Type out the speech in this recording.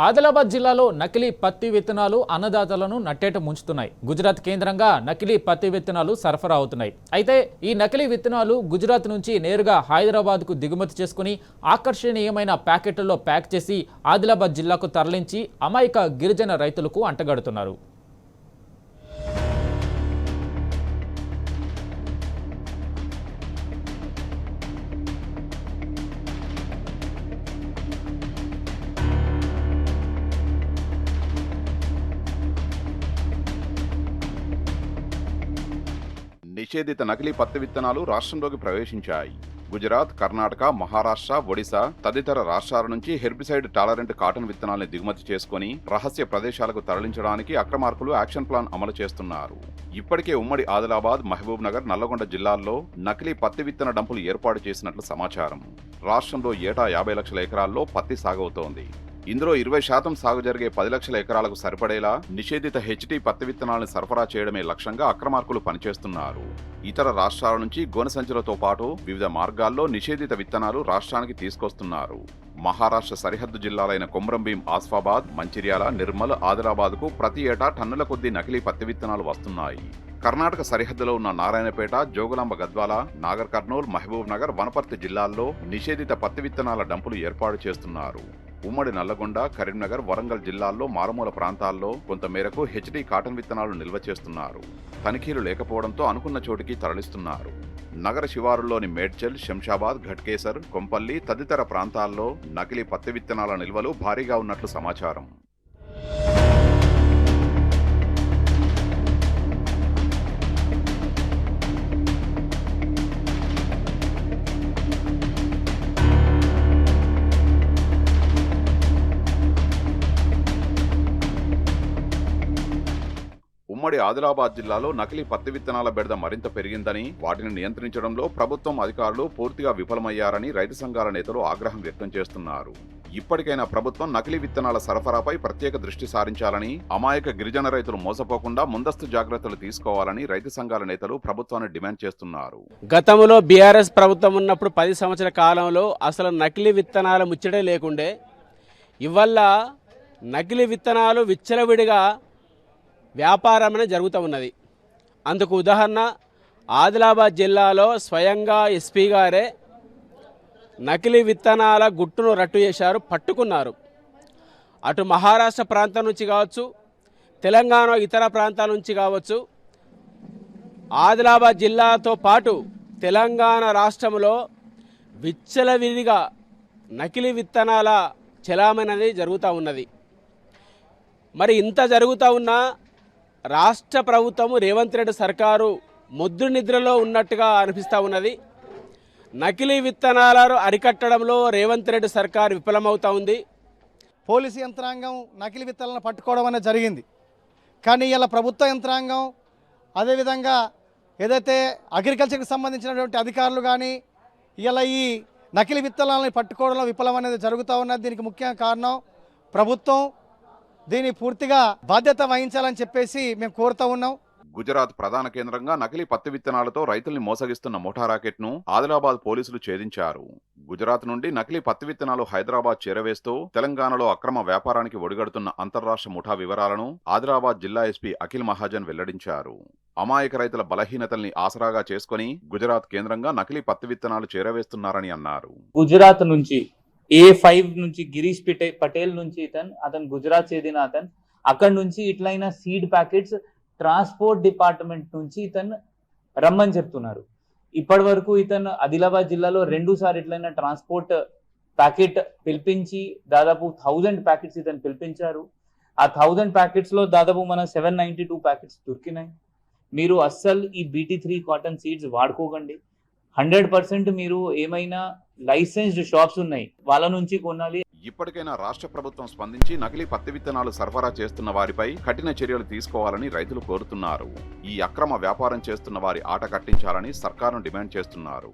ఆదిలాబాద్ జిల్లాలో నకిలీ పత్తి విత్తనాలు అన్నదాతలను నట్టేట ముంచుతున్నాయి. గుజరాత్ కేంద్రంగా నకిలీ పత్తి విత్తనాలు సరఫరా అవుతున్నాయి. అయితే ఈ నకిలీ విత్తనాలు గుజరాత్ నుంచి నేరుగా హైదరాబాద్కు దిగుమతి చేసుకుని ఆకర్షణీయమైన ప్యాకెట్లలో ప్యాక్ చేసి ఆదిలాబాద్ జిల్లాకు తరలించి అమాయక గిరిజన రైతులకు అంటగడుతున్నారు. నిషేధిత నకిలీ పత్తి విత్తనాలు రాష్ట్రంలోకి ప్రవేశించాయి. గుజరాత్, కర్ణాటక, మహారాష్ట్ర, ఒడిశా తదితర రాష్ట్రాల నుంచి హెర్బిసైడ్ టాలరెంట్ కాటన్ విత్తనాల్ని దిగుమతి చేసుకుని రహస్య ప్రదేశాలకు తరలించడానికి అక్రమార్కులు యాక్షన్ ప్లాన్ అమలు చేస్తున్నారు. ఇప్పటికే ఉమ్మడి ఆదిలాబాద్, మహబూబ్ నగర్, నల్లగొండ జిల్లాల్లో నకిలీ పత్తి విత్తన డంపులు ఏర్పాటు చేసినట్లు సమాచారం. రాష్ట్రంలో ఏటా 50 లక్షల ఎకరాల్లో పత్తి సాగవుతోంది. ఇందులో 20% సాగు జరిగే 10 లక్షల ఎకరాలకు సరిపడేలా నిషేధిత హెచ్టీ పత్తి విత్తనాలను సరఫరా చేయడమే లక్ష్యంగా అక్రమార్కులు పనిచేస్తున్నారు. ఇతర రాష్ట్రాల నుంచి గోనె సంచులతో పాటు వివిధ మార్గాల్లో నిషేధిత విత్తనాలు రాష్ట్రానికి తీసుకొస్తున్నారు. మహారాష్ట్ర సరిహద్దు జిల్లాలైన కొమ్రంభీం, ఆసిఫాబాద్, మంచిర్యాల, నిర్మల్, ఆదిలాబాద్కు ప్రతి ఏటా టన్నుల కొద్దీ నకిలీ పత్తి విత్తనాలు వస్తున్నాయి. కర్ణాటక సరిహద్దులో ఉన్న నారాయణపేట, జోగులాంబ గద్వాల, నాగర్ కర్నూల్, మహబూబ్ నగర్, వనపర్తి జిల్లాల్లో నిషేధిత పత్తి విత్తనాల డంపులు ఏర్పాటు చేస్తున్నారు. ఉమ్మడి నల్లగొండ, కరీంనగర్, వరంగల్ జిల్లాల్లో మారుమూల ప్రాంతాల్లో కొంతమేరకు హెచ్డీ కాటన్ విత్తనాలు నిల్వ చేస్తున్నారు. తనిఖీలు లేకపోవడంతో అనుకున్న చోటికి తరలిస్తున్నారు. నగర శివారుల్లోని మేడ్చల్, శంషాబాద్, ఘట్కేసర్, కొంపల్లి తదితర ప్రాంతాల్లో నకిలీ పత్తి విత్తనాల నిల్వలు భారీగా ఉన్నట్లు సమాచారం. ఉమ్మడి ఆదిలాబాద్ జిల్లాలో నకిలీ పత్తి విత్తనాల బెడద మరింత పెరిగిందని, వాటిని నియంత్రించడంలో ప్రభుత్వం అధికారులు పూర్తిగా విఫలమయ్యారని రైతు సంఘాల నేతలు ఆగ్రహం వ్యక్తం చేస్తున్నారు. ఇప్పటికైనా ప్రభుత్వం నకిలీ విత్తనాల సరఫరాపై ప్రత్యేక దృష్టి సారించాలని, అమాయక గిరిజన రైతులు మోసపోకుండా ముందస్తు జాగ్రత్తలు తీసుకోవాలని రైతు సంఘాల నేతలు ప్రభుత్వాన్ని డిమాండ్ చేస్తున్నారు. గతంలో బీఆర్ఎస్ ప్రభుత్వం ఉన్నప్పుడు 10 సంవత్సరాల కాలంలో అసలు నకిలీ విత్తనాల ముచ్చటే లేకుండే. ఇవల్ల నకిలీ విత్తనాలు విచ్చలవిడిగా వ్యాపారమే జరుగుతూ ఉన్నది. అందుకు ఉదాహరణ ఆదిలాబాద్ జిల్లాలో స్వయంగా ఎస్పీ గారే నకిలీ విత్తనాల గుట్టును రట్టు చేశారు, పట్టుకున్నారు. అటు మహారాష్ట్ర ప్రాంతం నుంచి కావచ్చు, తెలంగాణ ఇతర ప్రాంతాల నుంచి కావచ్చు, ఆదిలాబాద్ జిల్లాతో పాటు తెలంగాణ రాష్ట్రంలో విచ్చలవిడిగా నకిలీ విత్తనాల చలామణి జరుగుతూ ఉన్నది. మరి ఇంత జరుగుతూ ఉన్నా రాష్ట్ర ప్రభుత్వము రేవంత్ రెడ్డి సర్కారు మొద్దు నిద్రలో ఉన్నట్టుగా అనిపిస్తూ ఉన్నది. నకిలీ విత్తనాలను అరికట్టడంలో రేవంత్ రెడ్డి సర్కారు విఫలమవుతూ ఉంది. పోలీసు యంత్రాంగం నకిలీ విత్తనాలను పట్టుకోవడం అనేది జరిగింది. కానీ ఇలా ప్రభుత్వ యంత్రాంగం, అదేవిధంగా ఏదైతే అగ్రికల్చర్కి సంబంధించినటువంటి అధికారులు కానీ ఇలా ఈ నకిలీ విత్తనాలను పట్టుకోవడంలో విఫలం అనేది జరుగుతూ ఉన్నది. దీనికి ముఖ్య కారణం ప్రభుత్వం దీన్ని పూర్తిగా బాధ్యత వహించాలని చెప్పేసి మేము కోరుతా ఉన్నాం. గుజరాత్ ప్రధాన కేంద్రంగా నకిలీ పత్తి విత్తనాలతో రైతుల్ని మోసగిస్తున్న ముఠా రాకెట్ను ఆదిలాబాద్ పోలీసులు ఛేదించారు. గుజరాత్ నుండి నకిలీ పత్తి విత్తనాలు హైదరాబాద్ చేరవేస్తూ తెలంగాణలో అక్రమ వ్యాపారానికి ఒడిగడుతున్న అంతర్రాష్ట్ర ముఠా వివరాలను ఆదిలాబాద్ జిల్లా ఎస్పీ అఖిల్ మహాజన్ వెల్లడించారు. అమాయక రైతుల బలహీనతల్ని ఆసరాగా చేసుకుని గుజరాత్ కేంద్రంగా నకిలీ పత్తి విత్తనాలు చేరవేస్తున్నారని అన్నారు. గుజరాత్ నుంచి A5 నుంచి గిరీష్ పటేల్ నుంచి అతను గుజరాత్ చెందిన అతను, అక్కడి నుంచి ఇట్లయిన సీడ్ ప్యాకెట్స్ ట్రాన్స్పోర్ట్ డిపార్ట్మెంట్ నుంచి ఇతను రమ్మని చెప్తున్నారు. ఇప్పటి వరకు ఇతను ఆదిలాబాద్ జిల్లాలో 2 సార్లు ఇట్లయిన ట్రాన్స్పోర్ట్ ప్యాకెట్ పిలిపించి దాదాపు 1000 ప్యాకెట్స్ ఇతను పిలిపించారు. ఆ 1000 ప్యాకెట్స్ లో దాదాపు మన 792 ప్యాకెట్స్ దొరికినాయి. మీరు అస్సలు ఈ BT3 కాటన్ సీడ్స్ వాడుకోకండి. 100% మీరు ఏమైనా లైసెన్స్డ్ షాప్స్ ఉన్నాయి, వాళ్ళ నుంచి కొనాలి. ఇప్పటికైనా రాష్ట్ర ప్రభుత్వం స్పందించి నకిలీ పత్తి విత్తనాలు సరఫరా చేస్తున్న వారిపై కఠిన చర్యలు తీసుకోవాలని రైతులు కోరుతున్నారు. ఈ అక్రమ వ్యాపారం చేస్తున్న వారి ఆట కట్టించాలని సర్కారును డిమాండ్ చేస్తున్నారు.